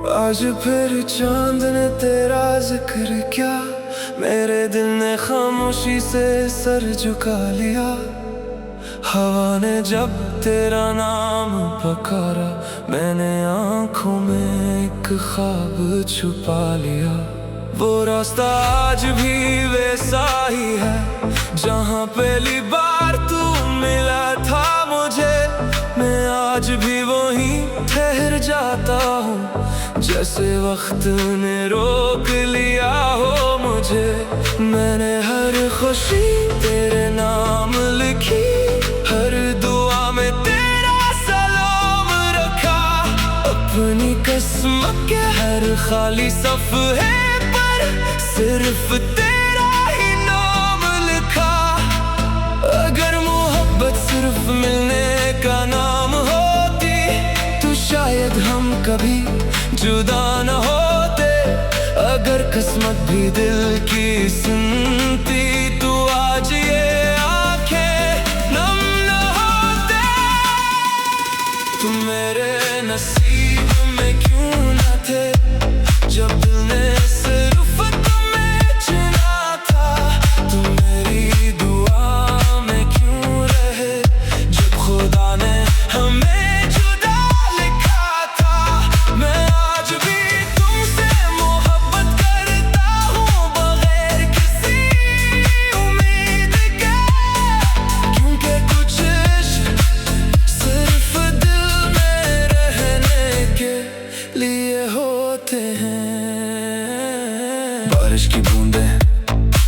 आज फिर चांद ने तेरा जिक्र किया, मेरे दिल ने खामोशी से सर झुका लिया। हवा ने जब तेरा नाम पुकारा, मैंने आंखों में एक ख्वाब छुपा लिया। वो रास्ता आज भी वैसा ही है, जहाँ पहली बार तू मिला था मुझे। मैं आज भी वहीं ठहर जाता हूँ, जैसे वक्त ने रोक लिया हो मुझे। मैंने हर खुशी तेरे नाम लिखी, हर दुआ में तेरा सलाम रखा। अपनी किस्मत के हर खाली सफ़े पर सिर्फ तेरा ही नाम लिखा। अगर मोहब्बत सिर्फ मिलने का नाम होती, तो शायद हम कभी जुदा न होते। अगर किस्मत भी दिल की सुनती, तो आज ये आंखें नम न होते। तुम मेरे नसीब में क्यों न थे, जब दिल ने सिर्फ तुम्हें चुना था। तुम मेरी दुआ में क्यों रहे, जब खुदा ने हमें जुदा लिखा था। मैं आज भी तुमसे मोहब्बत करता हूँ, बगैर किसी उम्मीद के। क्योंकि कुछ इश्क सिर्फ दिल में रहने के लिए होते हैं। बारिश की बूंदें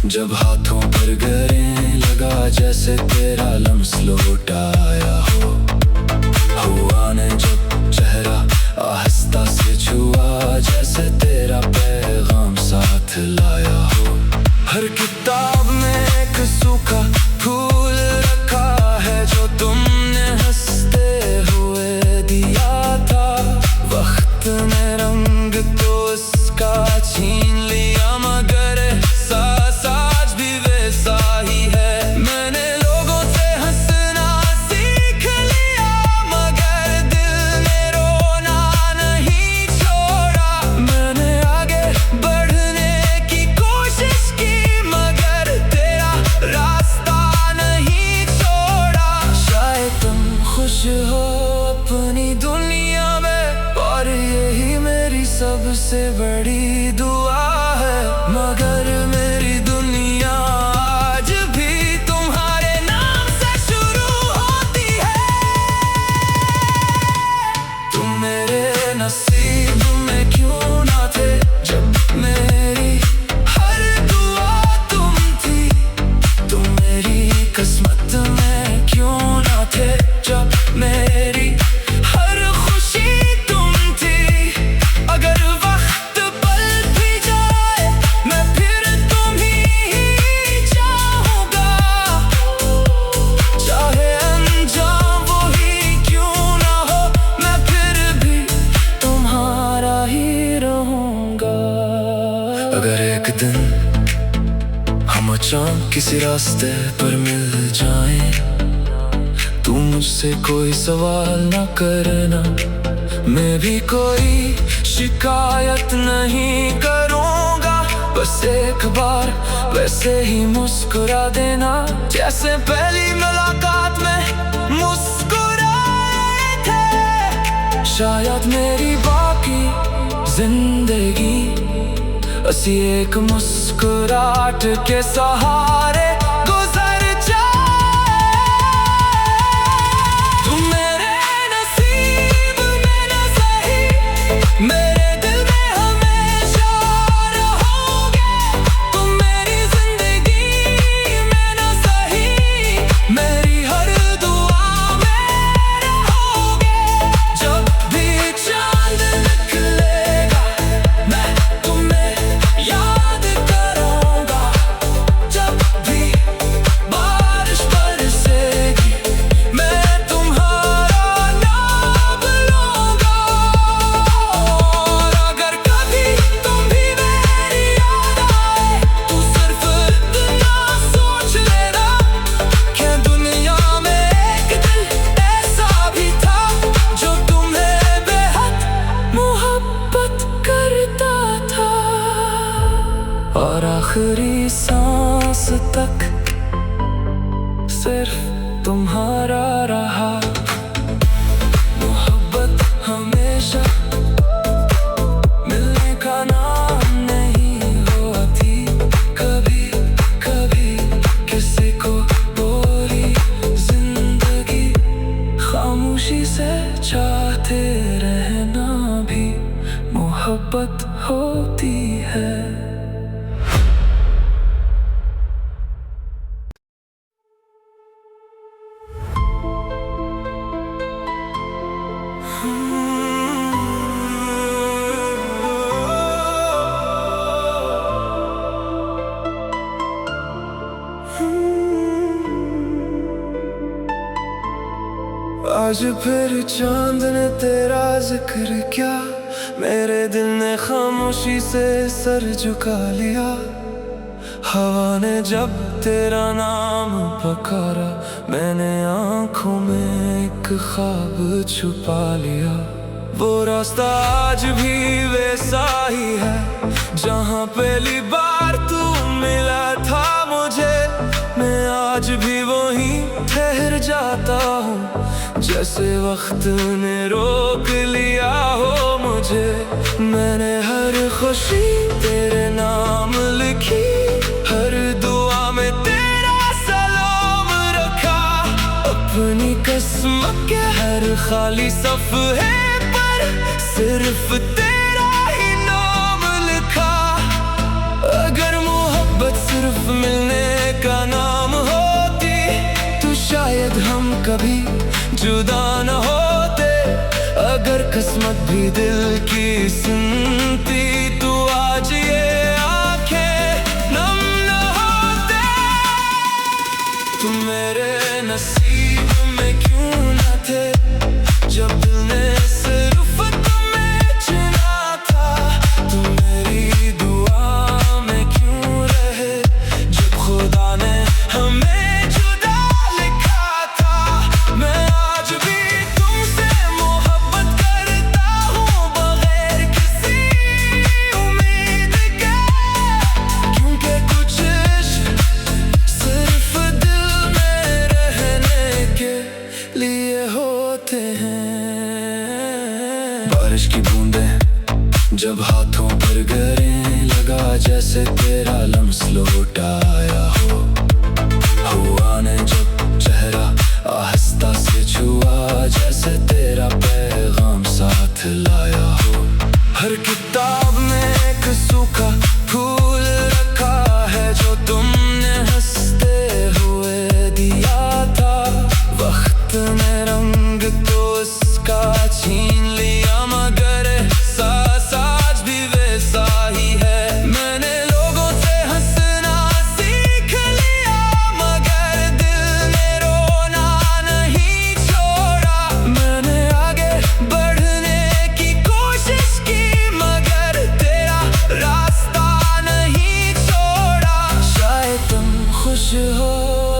जब हाथों पर गिरे, लगा जैसे तेरा लम्स लौट आया हो। हुआ ने जब चेहरा आहिस्ता से छुआ, जैसे तेरा पैगाम साथ लाया हो। हर किताब में एक सूखा फूल रखा है, जो तुमने हंसते हुए दिया था। वक्त ने रंग तो इसका छीन लिया, मगर एहसास आज भी वैसा ही है। मैंने लोगों से हंसना सीख लिया, मगर दिल ने रोना नहीं छोड़ा। मैंने आगे बढ़ने की कोशिश की, मगर तेरा रास्ता नहीं छोड़ा। शायद तुम खुश हो अपनी दुनिया में, और यही मेरी सबसे बड़ी दुआ है। मगर मेरी दुनिया आज भी तुम्हारे नाम से शुरू होती है। तुम मेरे नसीब में क्यों ना थे, जब मेरी हर दुआ तुम थी। तुम मेरी किस्मत में क्यों ना थे, जब मेरी हर खुशी तुम थी। अगर वक्त पलट भी जाए, मैं फिर तुम्हीं चाहूँगा। चाहे अंजाम वही क्यों ना हो, मैं फिर भी तुम्हारा ही रहूँगा। अगर एक दिन हम अचानक किसी रास्ते पर मिल जाएं, तू मुझसे कोई सवाल न करना, मैं भी कोई शिकायत नहीं करूँगा। बस एक बार वैसे ही मुस्कुरा देना, जैसे पहली मुलाकात में मुस्कुराए थे। शायद मेरी बाकी जिंदगी असी एक मुस्कुराहट के सहारे गुजर जाए। तुम मेरे नसीब में न सही, मेरे दिल में हमेशा रहोगे। तुम मेरी जिंदगी में न सही, मेरी हर दुआ में रहोगे। जब भी चांद निकलेगा, मैं तुम्हें याद करूँगा। जब भी से चाहते रहना भी मोहब्बत होती है। आज फिर चांद ने तेरा जिक्र क्या, मेरे दिल ने खामोशी से सर झुका लिया। हवा ने जब तेरा नाम पुकारा, मैंने आंखों में एक ख्वाब छुपा लिया। वो रास्ता आज भी वैसा ही है, जहाँ पहली बार तू मिला था मुझे। मैं आज भी वहीं ठहर जाता हूँ, जैसे वक्त ने रोक लिया हो मुझे। मैंने हर खुशी तेरे नाम लिखी, हर दुआ में तेरा सलाम रखा। अपनी किस्मत के हर खाली सफ़े पर सिर्फ तेरा ही नाम लिखा। अगर मोहब्बत सिर्फ मिलने का नाम होती, तो शायद हम कभी जुदा न होते। अगर किस्मत भी दिल की सुनती, तो आज ये आंखें नम न होते। तुम मेरे नसीब में क्यों न थे, जब दिल ने सिर्फ तुम्हें चुना था। तुम मेरी दुआ में क्यों रहे, जब खुदा ने हमें जुदा लिखा था। मैं आज भी तुमसे मोहब्बत करता हूँ, बगैर किसी उम्मीद के। क्योंकि कुछ इश्क सिर्फ दिल में रहने के लिए होते हैं। बारिश की बूंदें जब हाथों पर गिरे, लगा जैसे तेरा लम्स लौट आया हो। हुआ ने जब चेहरा आहिस्ता से छुआ, जैसे तेरा पैगाम साथ लाया हो। हर किताब में एक सूखा फूल रखा है, जो तुमने हंसते हुए दिया था। वक्त ने रंग तो इसका छीन लिया, मगर एहसास आज भी वैसा ही है। मैंने लोगों से हंसना सीख लिया, मगर दिल ने रोना नहीं छोड़ा। मैंने आगे बढ़ने की कोशिश की, मगर तेरा रास्ता नहीं छोड़ा। शायद तुम खुश हो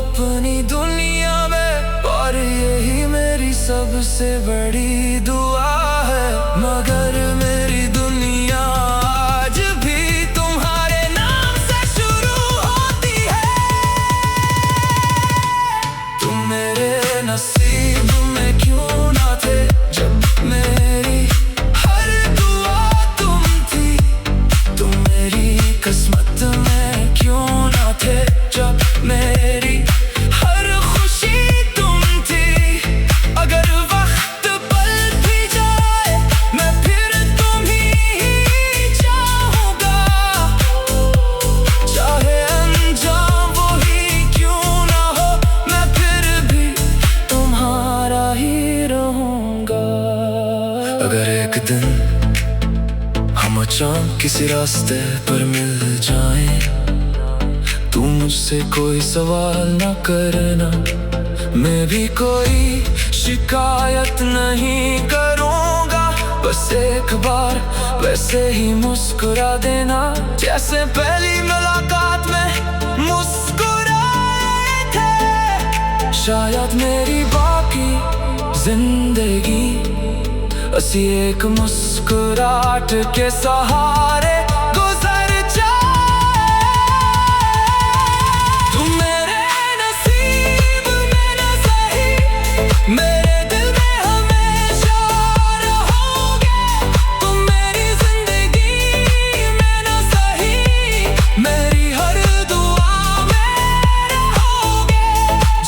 अपनी दुनिया में, और यही मेरी सबसे बड़ी दुआ है। मगर मेरी दुनिया आज भी तुम्हारे नाम से शुरू होती है। तुम मेरे नसीब में क्यों ना थे, जब मेरी हर दुआ तुम थी। तुम मेरी किस्मत में क्यों ना थे, जब मेरी हर खुशी तुम थी। अगर वक्त पलट भी जाए, मैं फिर तुम्हीं चाहूँगा। चाहे अंजाम वही क्यों ना हो, मैं फिर भी तुम्हारा ही रहूँगा। अगर एक दिन हम अचानक किसी रास्ते पर मिल जाएं, तू मुझसे कोई सवाल ना करना, मैं भी कोई शिकायत नहीं करूँगा। बस एक बार वैसे ही मुस्कुरा देना, जैसे पहली मुलाकात में मुस्कुराए थे। शायद मेरी बाकी जिंदगी असी एक मुस्कुराहट के सहारे गुजर जाए। तुम मेरे नसीब में न सही, मेरे दिल में हमेशा रहोगे। तुम मेरी जिंदगी में न सही, मेरी हर दुआ में रहोगे।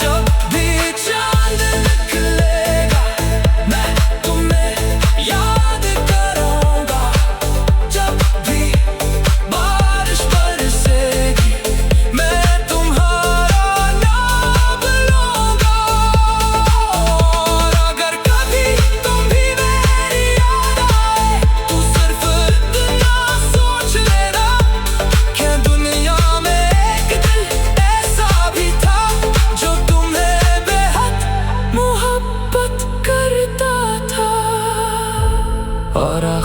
जब भी चांद निकलेगा,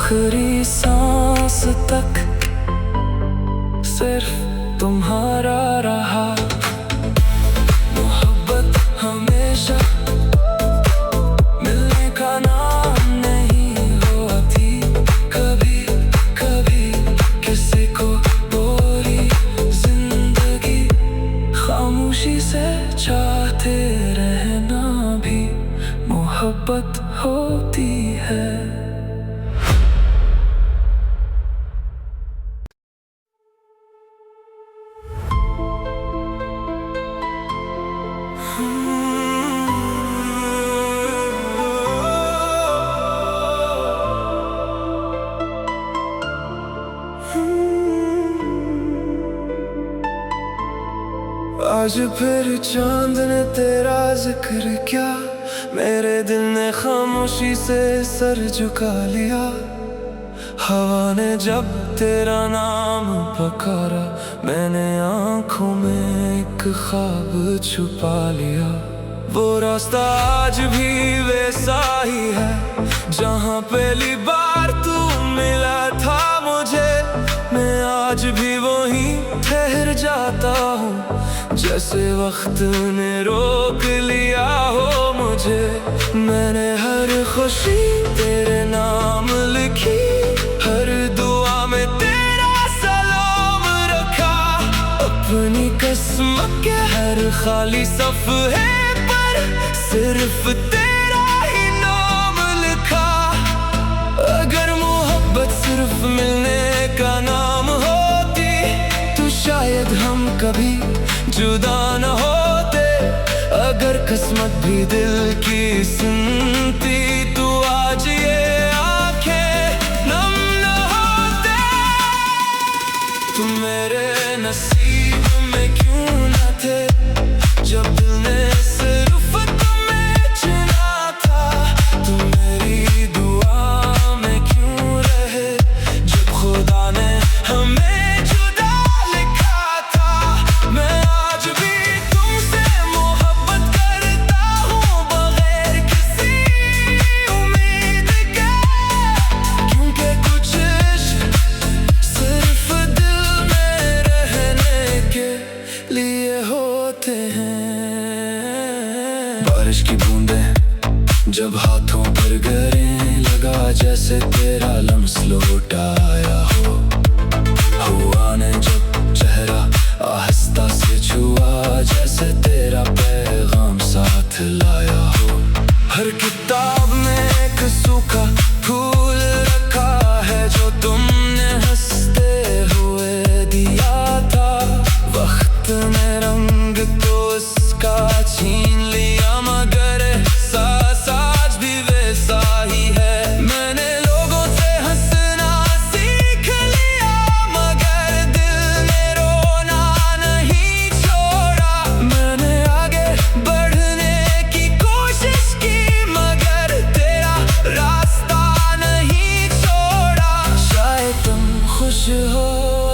आखिरी सांस तक सिर्फ तुम्हारा रहा। मोहब्बत हमेशा मिलने का नाम नहीं होती, कभी कभी किसी को पूरी जिंदगी खामोशी से चाहते रहना भी मोहब्बत होती है। आज फिर चांद ने तेरा जिक्र किया, मेरे दिल ने खामोशी से सर झुका लिया। हवा ने जब तेरा नाम पुकारा, मैंने आंखों में एक ख्वाब छुपा लिया। वो रास्ता आज भी वैसा ही है, जहाँ पहली बार तू मिला था मुझे। मैं आज भी वहीं ठहर जाता हूँ, जैसे वक्त ने रोक लिया हो मुझे। मैंने हर खुशी तेरे नाम लिखी, हर दुआ में तेरा सलाम रखा। अपनी किस्मत के हर खाली सफ़े पर सिर्फ तेरा ही नाम लिखा। अगर मोहब्बत सिर्फ मिलने का नाम होती, तो शायद हम कभी जुदा न होते। अगर किस्मत भी दिल की सुनती, तो आज ये आंखें नम न होते। तुम मेरे नसीब में क्यों न थे, जब दिल ने सिर्फ तुम्हें चुना था। तुम मेरी दुआ में क्यों रहे, जब खुदा ने हमें जब हाथों पर गिरने लगा, जैसे तेरा लम्स लौट आया हो। हुआ ने जब चेहरा आहिस्ता से छुआ, जैसे तेरा पैगाम साथ लाया हो। हर किताब में एक सूखा फूल रखा है, जो तुमने हंसते हुए दिया था। वक्त ने रंग तो इसका छीन लिया, मगर आज भी वैसा ही है। मैंने लोगों से हंसना सीख लिया, मगर दिल ने रोना नहीं छोड़ा। मैंने आगे बढ़ने की कोशिश की, मगर तेरा रास्ता नहीं छोड़ा। शायद तुम खुश हो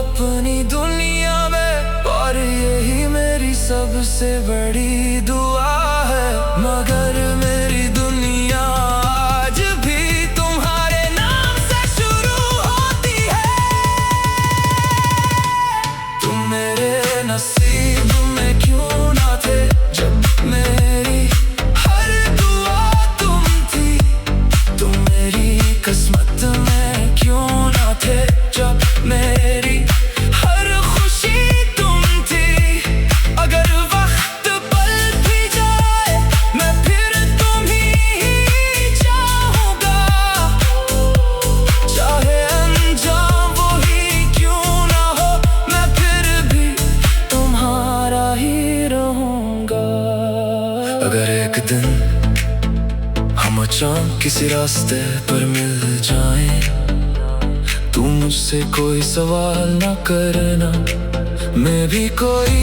अपनी दुनिया में, और यही मेरी सबसे बड़ी दुआ है। मगर मेरी दुनिया आज भी तुम्हारे नाम से शुरू होती है। तुम मेरे नसीब में क्यों ना थे, जब मेरी हर दुआ तुम थी। तुम मेरी किस्मत में क्यों ना थे, जब मेरी हर खुशी तुम थी। अगर वक्त पलट भी जाए, मैं फिर तुम्हीं चाहूँगा। चाहे अंजाम वही क्यों ना हो, मैं फिर भी तुम्हारा ही रहूँगा। अगर एक दिन हम अचानक किसी रास्ते पर मिल जाएं, तू मुझसे कोई सवाल न करना, मैं भी कोई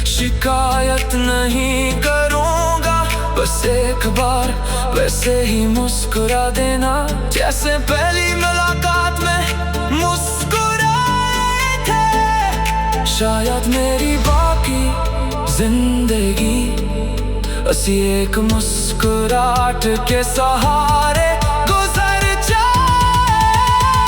शिकायत नहीं करूँगा। बस एक बार वैसे ही मुस्कुरा देना, जैसे पहली मुलाकात में मुस्कुराए थे। शायद मेरी बाकी जिंदगी असी एक मुस्कुराहट के सहारे गुजर जाए।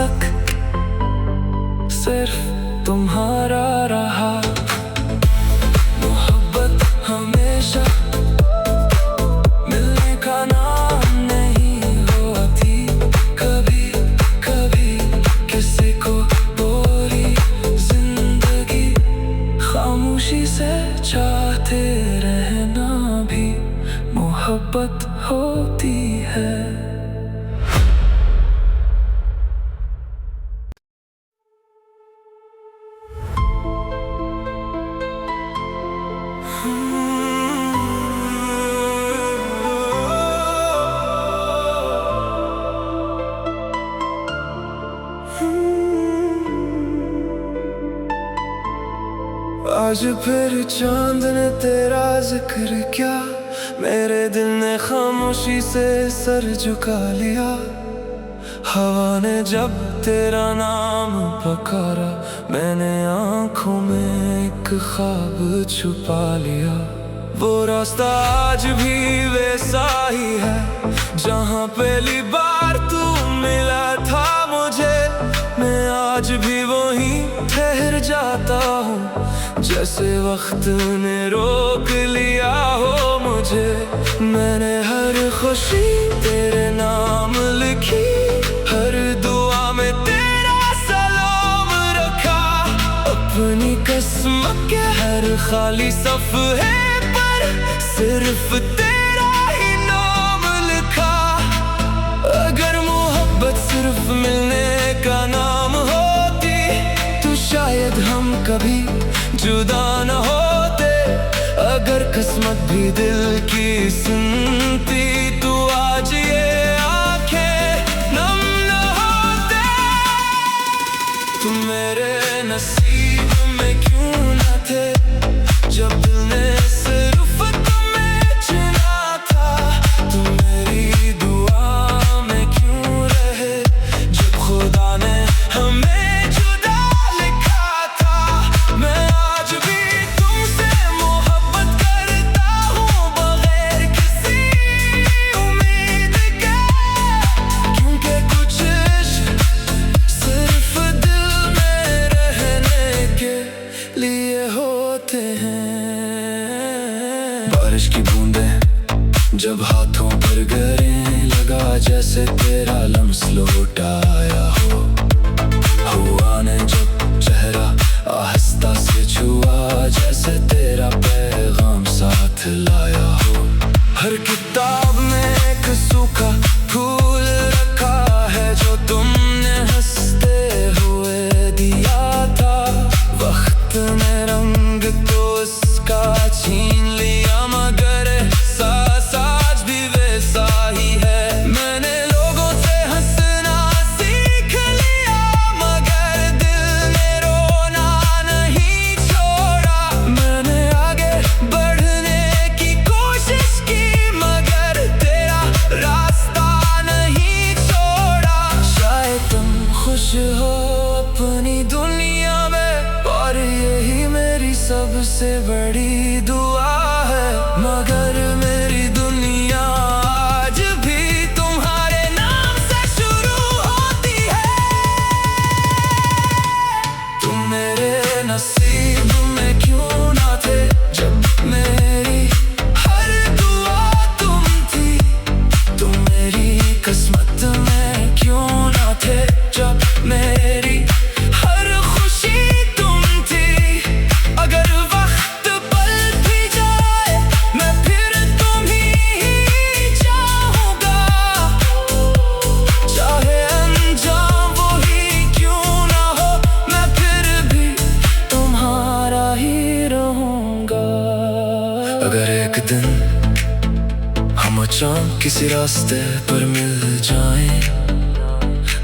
तक सिर्फ तुम्हारा रहा। मोहब्बत हमेशा मिलने का नाम नहीं होती, कभी कभी किसी को पूरी जिंदगी खामोशी से चाहते रहना भी मोहब्बत होती है। आज फिर चांद ने तेरा जिक्र किया, मेरे दिल ने खामोशी से सर झुका लिया। हवा ने जब तेरा नाम पुकारा, मैंने आंखों में एक ख्वाब छुपा लिया। वो रास्ता आज भी वैसा ही है, जहाँ पहली बार तू मिला था मुझे। मैं आज भी वहीं ठहर जाता हूँ, जैसे वक्त ने रोक लिया हो मुझे। मैंने हर खुशी तेरे नाम लिखी, हर दुआ में तेरा सलाम रखा। अपनी किस्मत के हर खाली सफ़े पर सिर्फ तेरा ही नाम लिखा। अगर मोहब्बत सिर्फ मिलने का नाम होती, तो शायद हम कभी जुदा न होते। अगर किस्मत भी दिल की सुनती, तो आज ये आंखें नम न होते। तुम मेरे नसीब में क्यों न थे, जब दिल ने सिर्फ तुम्हें चुना था। तुम मेरी दुआ में क्यों रहे, जब खुदा ने हमें जब हाथों पर गिरने लगा, जैसे तेरा लम्स लौट आया हो। हुआ ने जब चेहरा आहिस्ता से छुआ, जैसे तेरा पैगाम साथ लाया हो। हर किताब में एक सूखा फूल रखा है, जो तुमने हंसते हुए दिया था। वक्त ने रंग तो उसका छीन लिया, मगर सबसे बड़ी दुआ है। मगर मेरी दुनिया आज भी तुम्हारे नाम से शुरू होती है। तुम मेरे नसीब में क्यों ना थे, जब मेरी हर दुआ तुम थी। तुम मेरी किस्मत में क्यों ना थे, जब मेरी किसी रास्ते पर मिल जाएं,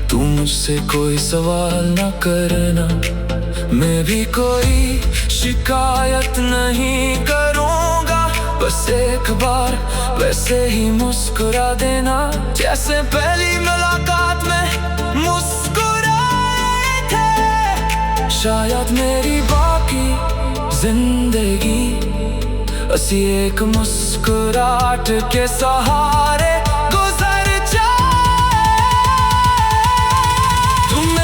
तू मुझसे कोई सवाल न करना। मैं भी कोई शिकायत नहीं करूँगा, बस एक बार वैसे ही मुस्कुरा देना, जैसे पहली मुलाकात में मुस्कुराए थे। शायद मेरी बाकी जिंदगी असी एक मुस्कुराहट के सहारे गुजर जाए। तुम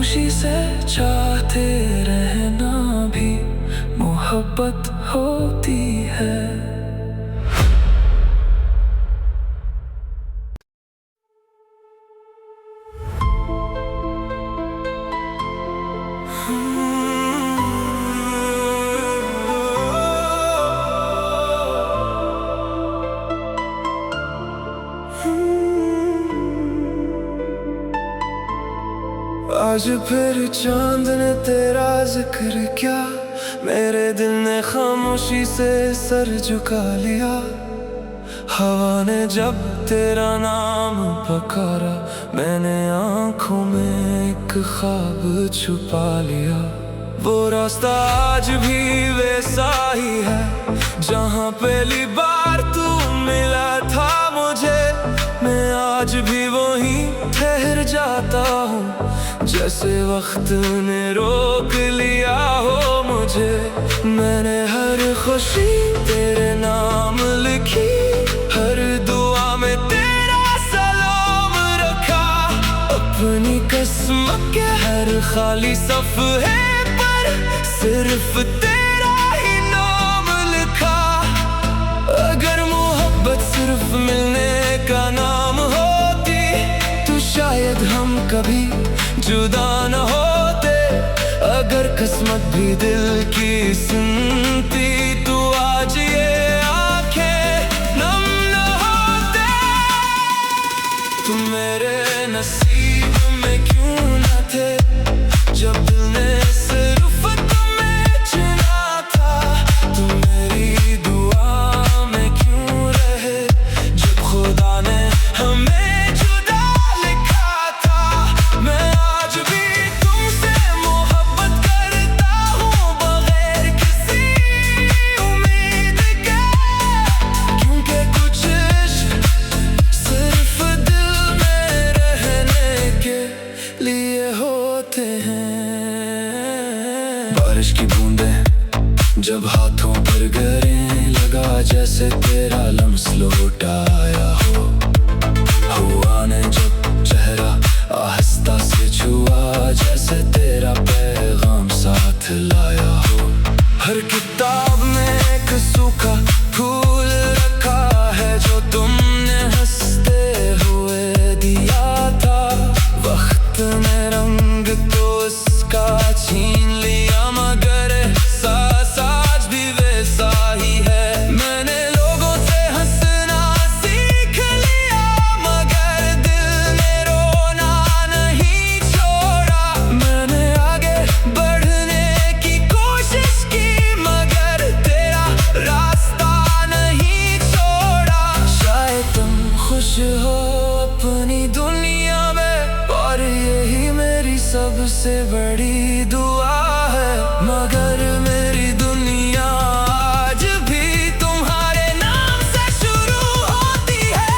खामोशी से चाहते रहना भी मोहब्बत होती है। आज फिर चांद ने तेरा जिक्र किया, मेरे दिल ने खामोशी से सर झुका लिया। हवा ने जब तेरा नाम पुकारा, मैंने आंखों में एक ख्वाब छुपा लिया। वो रास्ता आज भी वैसा ही है जहाँ पहली बार तू मिला था मुझे। मैं आज भी वहीं ठहर जाता हूँ, जैसे वक्त ने रोक लिया हो मुझे। मैंने हर खुशी तेरे नाम लिखी, हर दुआ में तेरा सलाम रखा। अपनी किस्मत के हर खाली सफ़े पर सिर्फ तेरा ही नाम लिखा। अगर मोहब्बत सिर्फ मिलने का नाम होती, तो शायद हम कभी जुदा न होते। अगर किस्मत भी दिल की सुनती, तो आज ये आंखें नम न होते। तुम मेरे नसीब में क्यों न थे, जब दिल ने सिर्फ तुम्हें चुना था। तुम मेरी दुआ में क्यों रहे, जब खुदा ने हमें जुदा लिखा था। मैं आज भी तुमसे मोहब्बत करता हूँ, बगैर किसी उम्मीद के। क्योंकि कुछ इश्क सिर्फ दिल में रहने के लिए होते हैं। बारिश की बूंदें जब हाथों पर गिरे, लगा जैसे तेरा लम्स लौट आया हो। हुआ ने जब चेहरा आहिस्ता से छुआ, जैसे तेरा पैगाम साथ लाया हो। हर किताब में एक सूखा फूल रखा है, जो तुमने हंसते हुए दिया था। वक्त ने रंग तो इसका छीन लिया, मगर एहसास आज भी वैसा ही है। मैंने लोगों से हंसना सीख लिया, मगर दिल ने रोना नहीं छोड़ा। मैंने आगे बढ़ने की कोशिश की, मगर तेरा रास्ता नहीं छोड़ा। शायद तुम खुश हो अपनी दुनिया में, और यही मेरी सबसे बड़ी दुआ है। मगर मेरी दुनिया आज भी तुम्हारे नाम से शुरू होती है।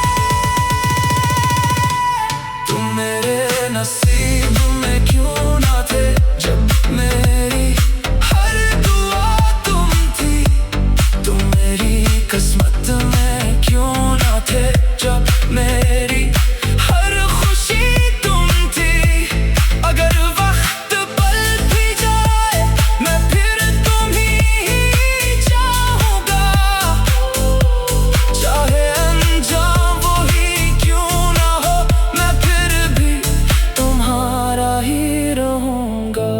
तुम मेरे नसीब में क्यों ना थे, जब मेरी हर दुआ तुम थी। तुम मेरी किस्मत में क्यों ना थे, जब मेरी हर खुशी तुम थी। अगर वक्त पलट भी जाए, मैं फिर तुम्हीं चाहूँगा। चाहे अंजाम वही क्यों ना हो, मैं फिर भी तुम्हारा ही रहूँगा।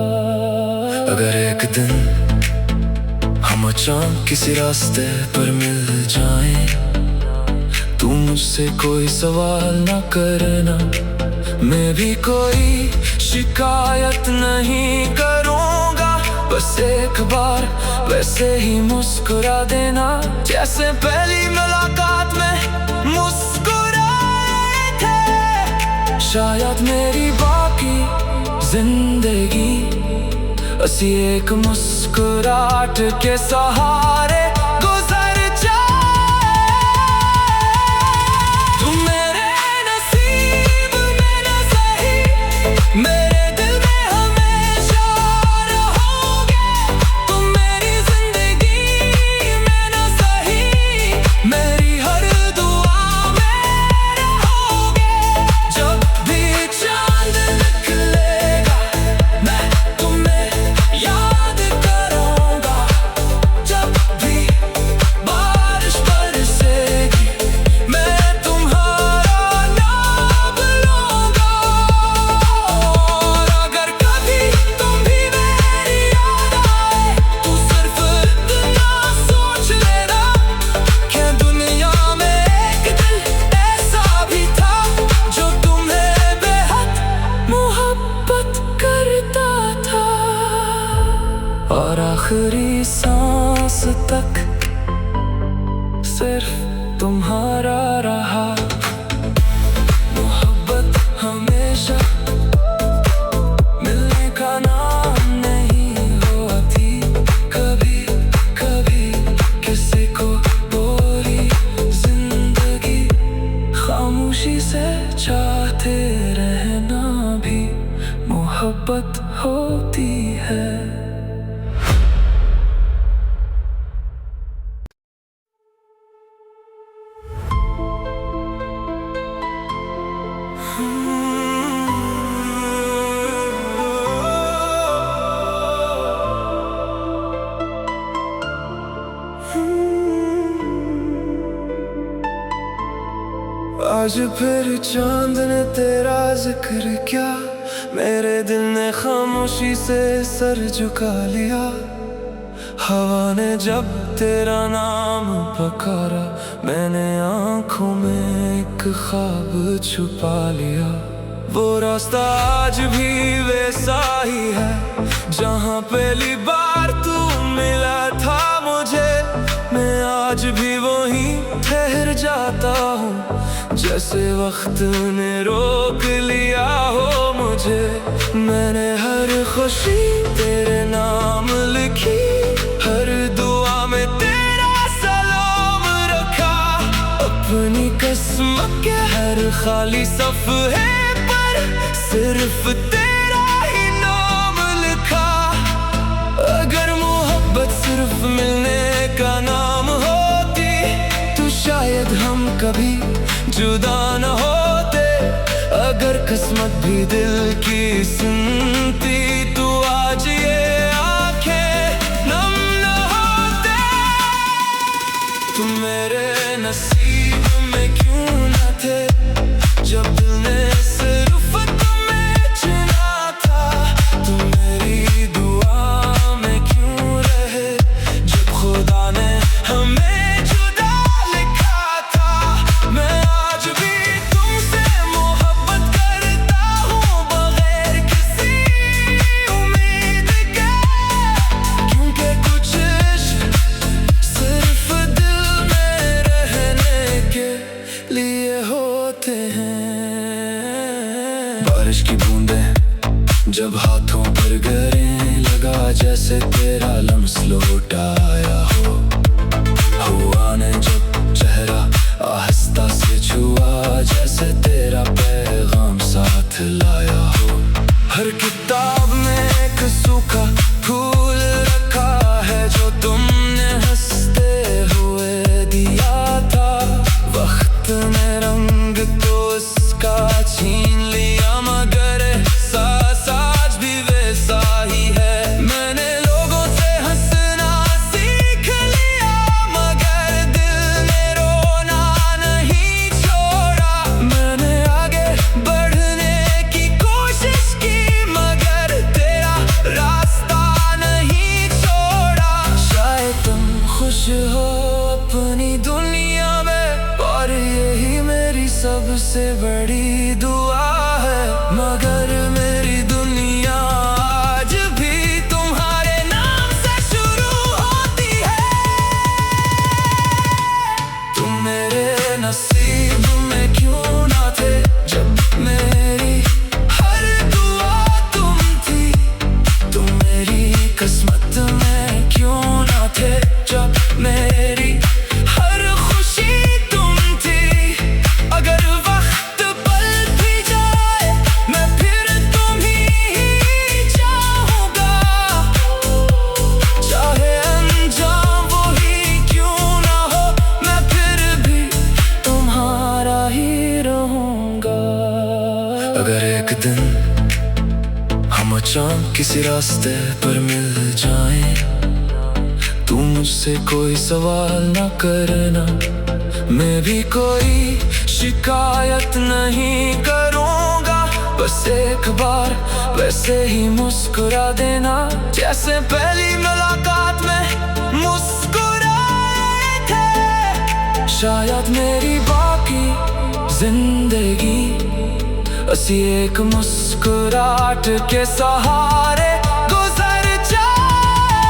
अगर एक दिन हम अचानक किसी रास्ते पर मिल जाएं, तू मुझसे कोई सवाल न करना, मैं भी कोई शिकायत नहीं करूँगा। बस एक बार वैसे ही मुस्कुरा देना, जैसे पहली मुलाकात में मुस्कुराए थे। शायद मेरी बाकी जिंदगी बस एक मुस्कुराहट के सहारे गुजर जाए। तुम मेरे नसीब में न सही, मेरे दिल में हमेशा रहोगे। तुम मेरी जिंदगी में न सही, मेरी हर दुआ में रहोगे। जब भी चांद निकलेगा, और आखिरी सांस तक सिर्फ तुम्हारा रहा। मोहब्बत हमेशा मिलने का नाम नहीं होती, कभी कभी किसी को पूरी जिंदगी खामोशी से चाहते रहना भी मोहब्बत होती है। आज फिर चांद ने तेरा जिक्र किया, मेरे दिल ने खामोशी से सर झुका लिया। हवा ने जब तेरा नाम पुकारा, मैंने आंखों में एक ख्वाब छुपा लिया। वो रास्ता आज भी वैसा ही है जहाँ पहली बार तू मिला था मुझे। मैं आज भी वहीं ठहर जाता हूँ, जैसे वक्त ने रोक लिया हो मुझे। मैंने हर खुशी तेरे नाम लिखी, हर दुआ में तेरा सलाम रखा। अपनी किस्मत के हर खाली सफ़े पर सिर्फ तेरा ही नाम लिखा। अगर मोहब्बत सिर्फ मिलने का नाम होती, तो शायद हम कभी जुदा न होते। अगर किस्मत भी दिल की सुनती, तो आज ये आंखें नम न होते। तुम मेरे नसीब में क्यों न थे, जब दिल ने सिर्फ तुम्हें चुना था। तुम मेरी दुआ में क्यों रहे, जब खुदा ने हमें जुदा लिखा था। मैं आज भी तुमसे मोहब्बत करता हूँ, बगैर किसी उम्मीद के। क्योंकि कुछ इश्क सिर्फ दिल में रहने के लिए होते हैं। बारिश की बूंदें जब हाथों पर गिरने लगा, जैसे तेरा लम्स लौट आया हो। हुआ ने जब चेहरा आहिस्ता से छुआ, जैसे तेरा पैगाम साथ लाया हो। हर किताब में एक सूखा फूल रखा है, जो तुमने हंसते हुए दिया था। वक्त ने रंग तो इसका छीन लिया, मगर एहसास आज भी वैसा ही है। मैंने लोगों से हंसना सीख लिया, मगर दिल ने रोना नहीं छोड़ा। मैंने आगे बढ़ने की कोशिश की, मगर तेरा रास्ता नहीं छोड़ा। शायद तुम खुश हो अपनी दुनिया में, और यही मेरी सबसे बड़ी दुआ है। मगर मेरी दुनिया आज भी तुम्हारे नाम से शुरू होती है। तुम मेरे नसीब में क्यों ना थे, जब मेरी हर दुआ तुम थी। तुम मेरी किस्मत में क्यों ना थे, जब मेरी हर खुशी तुम थी। अगर वक्त बदल भी जाए, मैं फिर तुम्हीं चाहूँगा। चाहे अंजाम वही क्यों ना हो, मैं फिर भी तुम्हारा ही रहूँगा। अगर एक दिन हम अचानक किसी रास्ते पर मिल जाएं, तू मुझसे कोई सवाल न करना, मैं भी कोई शिकायत नहीं करूँगा। बस एक बार वैसे ही मुस्कुरा देना, जैसे पहली मुलाकात में मुस्कुराए थे। शायद मेरी बाकी जिंदगी असी एक मुस्कुराहट के सहारे गुजर जाए।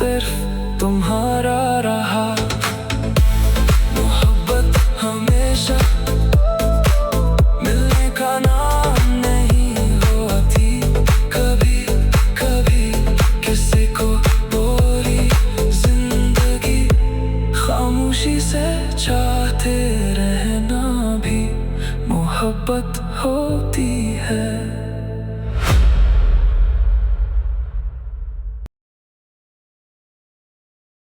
सिर्फ तुम्हारा रहा। मोहब्बत हमेशा मिलने का नाम नहीं होती, कभी कभी किसी को पूरी जिंदगी खामोशी से चाहते रहना भी मोहब्बत होती है।